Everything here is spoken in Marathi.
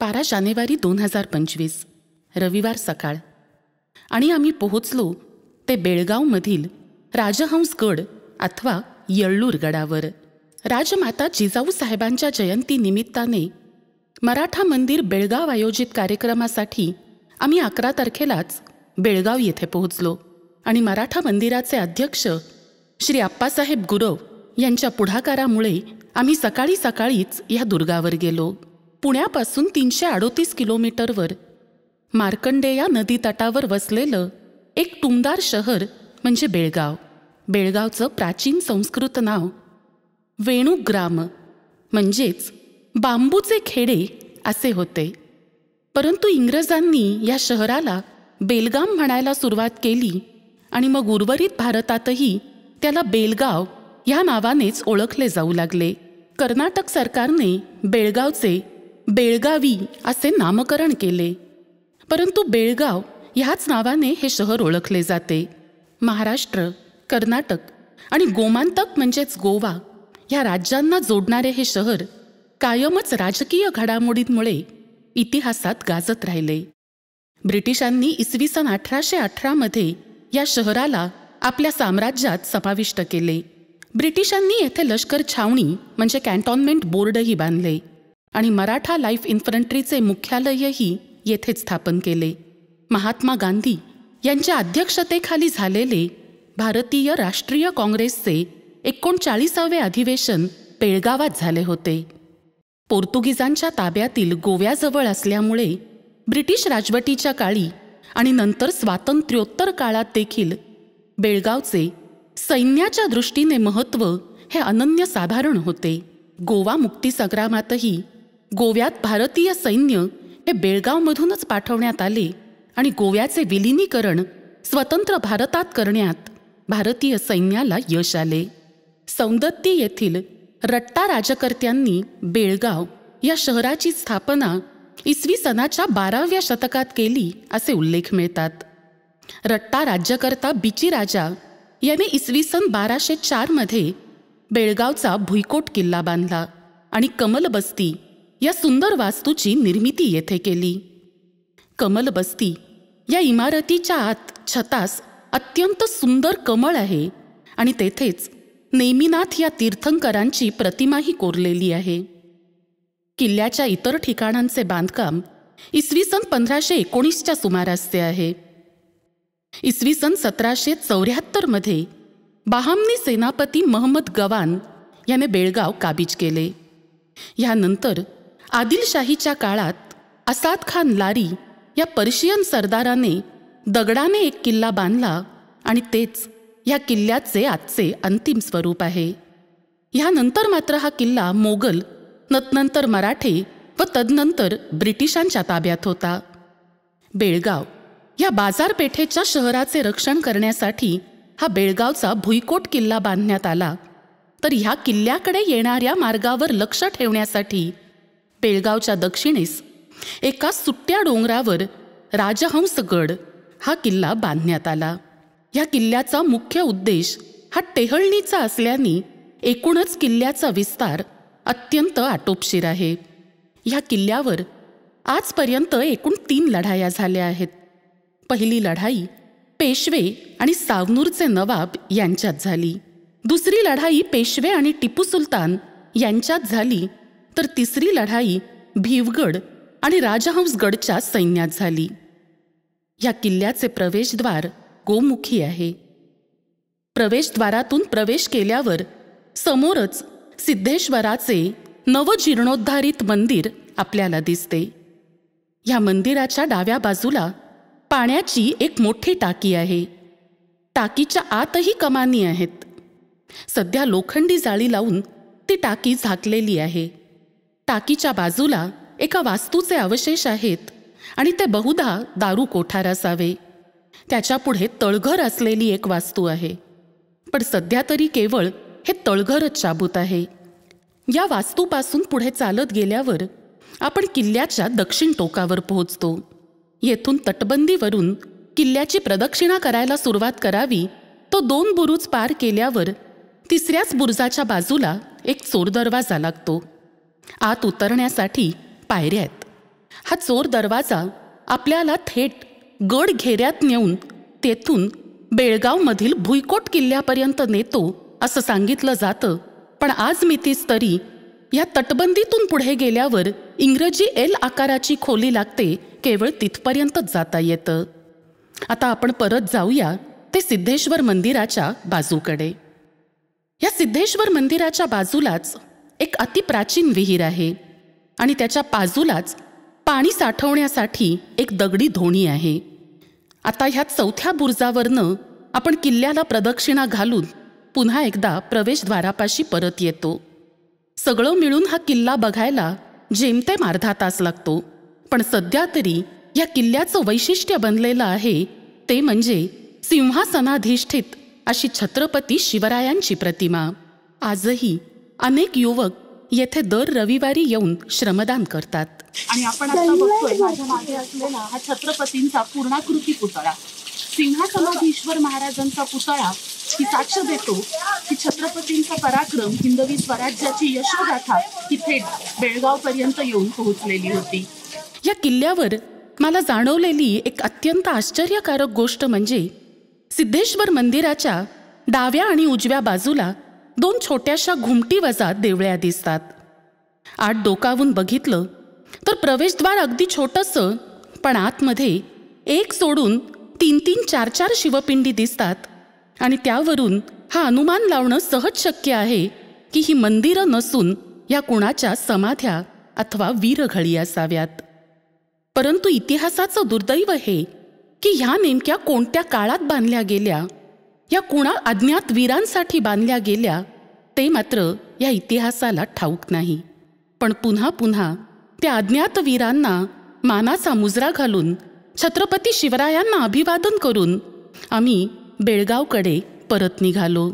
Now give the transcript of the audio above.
12 जानेवारी 2025 रविवार सकाळ आणि आम्ही पोहोचलो ते बेळगावमधील राजहंसगड अथवा येळ्ळूर गडावर. राजमाता जिजाऊ साहेबांच्या जयंतीनिमित्ताने मराठा मंदिर बेळगाव आयोजित कार्यक्रमासाठी आम्ही 11 तारखेलाच बेळगाव येथे पोहोचलो आणि मराठा मंदिराचे अध्यक्ष श्री आप्पासाहेब गुरव यांच्या पुढाकारामुळे आम्ही सकाळीच या दुर्गावर गेलो. पुण्यापासून 338 किलोमीटरवर मार्कंडेया नदी तटावर वसलेलं एक टुमदार शहर म्हणजे बेळगाव. बेळगावचं प्राचीन संस्कृत नाव वेणुग्राम म्हणजेच बांबूचे खेडे असे होते. परंतु इंग्रजांनी या शहराला बेलगाम म्हणायला सुरुवात केली आणि मग उर्वरित भारतातही त्याला बेलगाव या नावानेच ओळखले जाऊ लागले. कर्नाटक सरकारने बेळगावचे बेळगावी असे नामकरण केले, परंतु बेळगाव ह्याच नावाने हे शहर ओळखले जाते. महाराष्ट्र, कर्नाटक आणि गोमांतक म्हणजेच गोवा ह्या राज्यांना जोडणारे हे शहर कायमच राजकीय घडामोडींमुळे इतिहासात गाजत राहिले. ब्रिटिशांनी इसवी सन 1818 मध्ये या शहराला आपल्या साम्राज्यात समाविष्ट केले. ब्रिटिशांनी येथे लष्कर छावणी म्हणजे कॅन्टॉनमेंट बोर्डही बांधले आणि मराठा लाईफ इन्फंट्रीचे मुख्यालयही येथेच स्थापन केले. महात्मा गांधी यांच्या अध्यक्षतेखाली झालेले भारतीय राष्ट्रीय काँग्रेसचे 39वे अधिवेशन बेळगावात झाले होते. पोर्तुगीजांच्या ताब्यातील गोव्याजवळ असल्यामुळे ब्रिटिश राजवटीच्या काळी आणि नंतर स्वातंत्र्योत्तर काळात देखील बेळगावचे सैन्याच्या दृष्टीने महत्त्व हे अनन्यसाधारण होते. गोवा मुक्तीसंग्रामातही गोव्यात भारतीय सैन्य हे बेळगावमधूनच पाठवण्यात आले आणि गोव्याचे विलिनीकरण स्वतंत्र भारतात करण्यात भारतीय सैन्याला यश आले. सौंदत्ती येथील रट्टा राजकर्त्यांनी बेळगाव या शहराची स्थापना इसवी सनाच्या 12व्या शतकात केली असे उल्लेख मिळतात. रट्टा राज्यकर्ता बिचीराजा याने इसवी सन 1204 मध्ये बेळगावचा भुईकोट किल्ला बांधला आणि कमलबस्ती या सुंदर वास्तूची निर्मिती येथे केली. कमलबस्ती या इमारतीच्या आत छतास अत्यंत सुंदर कमळ आहे आणि तेथेच नेमिनाथ या तीर्थंकरांची प्रतिमाही कोरलेली आहे. किल्ल्याच्या इतर ठिकाणांचे बांधकाम इसवी सन 1519च्या सुमारासचे आहे. इसवी सन 1774 मध्ये बहामनी सेनापती महम्मद गवान याने बेळगाव काबीज केले. यानंतर आदिलशाहीच्या काळात असाद खान लारी या पर्शियन सरदाराने दगडाने एक किल्ला बांधला आणि तेच या किल्ल्याचे आजचे अंतिम स्वरूप आहे. ह्यानंतर मात्र हा किल्ला मोगल, नंतर मराठे व तदनंतर ब्रिटिशांच्या ताब्यात होता. बेळगाव या बाजारपेठेच्या शहराचे रक्षण करण्यासाठी हा बेळगावचा भुईकोट किल्ला बांधण्यात आला. तर ह्या किल्ल्याकडे येणाऱ्या मार्गावर लक्ष ठेवण्यासाठी बेळगावच्या दक्षिणेस एका सुट्ट्या डोंगरावर राजहंसगड हा किल्ला बांधण्यात आला. ह्या किल्ल्याचा मुख्य उद्देश हा टेहळणीचा असल्याने एकूणच किल्ल्याचा विस्तार अत्यंत आटोपशीर आहे. ह्या किल्ल्यावर आजपर्यंत एकूण 3 लढाया झाल्या आहेत. पहिली लढाई पेशवे आणि सावनूरचे नवाब यांच्यात झाली. दुसरी लढाई पेशवे आणि टिपू सुलतान यांच्यात झाली. तर तिसरी लढाई भीवगड आणि राजहंसगडच्या सैन्यात झाली. या किल्ल्याचे प्रवेशद्वार गोमुखी आहे. प्रवेशद्वारातून प्रवेश केल्यावर समोरच सिद्धेश्वराचे नवजीर्णोद्धारित मंदिर आपल्याला दिसते. या मंदिराच्या डाव्या बाजूला पाण्याची एक मोठी टाकी आहे. टाकीच्या आतही कमानी आहेत. सध्या लोखंडी जाळी लावून ती टाकी झाकलेली आहे. टाकीच्या बाजूला एका वास्तूचे अवशेष आहेत आणि ते बहुधा दारू कोठार असावे. त्याच्यापुढे तळघर असलेली एक वास्तू आहे, पण सध्या तरी केवळ हे तळघरच शाबूत आहे. या वास्तूपासून पुढे चालत गेल्यावर आपण किल्ल्याच्या दक्षिण टोकावर पोहोचतो. येथून तटबंदीवरून किल्ल्याची प्रदक्षिणा करायला सुरुवात करावी तो 2 बुरुज पार केल्यावर तिसऱ्याच बुरुजाच्या बाजूला एक चोर दरवाजा लागतो. आत उतरण्यासाठी पायऱ्या आहेत. हा चोर दरवाजा आपल्याला थेट गड घेऱ्यात नेऊन तेथून बेळगावमधील भुईकोट किल्ल्यापर्यंत नेतो असं सांगितलं जातं. पण आज मितीस तरी या तटबंदीतून पुढे गेल्यावर इंग्रजी एल आकाराची खोली लागते, केवळ तिथपर्यंतच जाता येतं. आता आपण परत जाऊया ते सिद्धेश्वर मंदिराच्या बाजूकडे. या सिद्धेश्वर मंदिराच्या बाजूलाच एक अतिप्राचीन विहीर आहे आणि त्याच्या बाजूलाच पाणी साठवण्यासाठी एक दगडी धोणी आहे. आता ह्या चौथ्या बुरुजावरनं आपण किल्ल्याला प्रदक्षिणा घालून पुन्हा एकदा प्रवेशद्वारापाशी परत येतो. सगळं मिळून हा किल्ला बघायला जेमतेम अर्धा तास लागतो. पण सध्या तरी या किल्ल्याचं वैशिष्ट्य बनलेलं आहे ते म्हणजे सिंहासनाधिष्ठित अशी छत्रपती शिवरायांची प्रतिमा. आजही अनेक युवक येथे दर रविवारी येऊन श्रमदान करतात. आणि आपण आता बघतोय माझ्या मागे असलेला हा छत्रपतींचा पूर्णाकृती पुतळा, सिंहासनाधीश्वर महाराजांचा पुतळा ही साक्ष देतो की छत्रपतींचा पराक्रम, हिंदवी स्वराज्याची यशोगाथा ही थेट बेळगाव पर्यंत येऊन पोहोचलेली होती. या किल्ल्यावर मला जाणवलेली एक अत्यंत आश्चर्यकारक गोष्ट म्हणजे सिद्धेश्वर मंदिराच्या डाव्या आणि उजव्या बाजूला 2 छोट्याशा घुमटीवजा देवळ्या दिसतात. आत डोकावून बघितलं तर प्रवेशद्वार अगदी छोटंसं, पण आतमध्ये एक सोडून 3-3, 4-4 शिवपिंडी दिसतात. आणि त्यावरून हा अनुमान लावणं सहज शक्य आहे की ही मंदिरं नसून या कुणाच्या समाध्या अथवा वीरघळी असाव्यात. परंतु इतिहासाचं दुर्दैव हे की ह्या नेमक्या कोणत्या काळात बांधल्या गेल्या, या कुणा अज्ञात वीरांसाठी बांधल्या गेल्या ते मात्र या इतिहासाला ठाऊक नाही. पण पुन्हा पुन्हा त्या अज्ञात वीरांना मानाचा मुजरा घालून छत्रपती शिवरायांना अभिवादन करून आम्ही बेळगावकडे परत निघालो.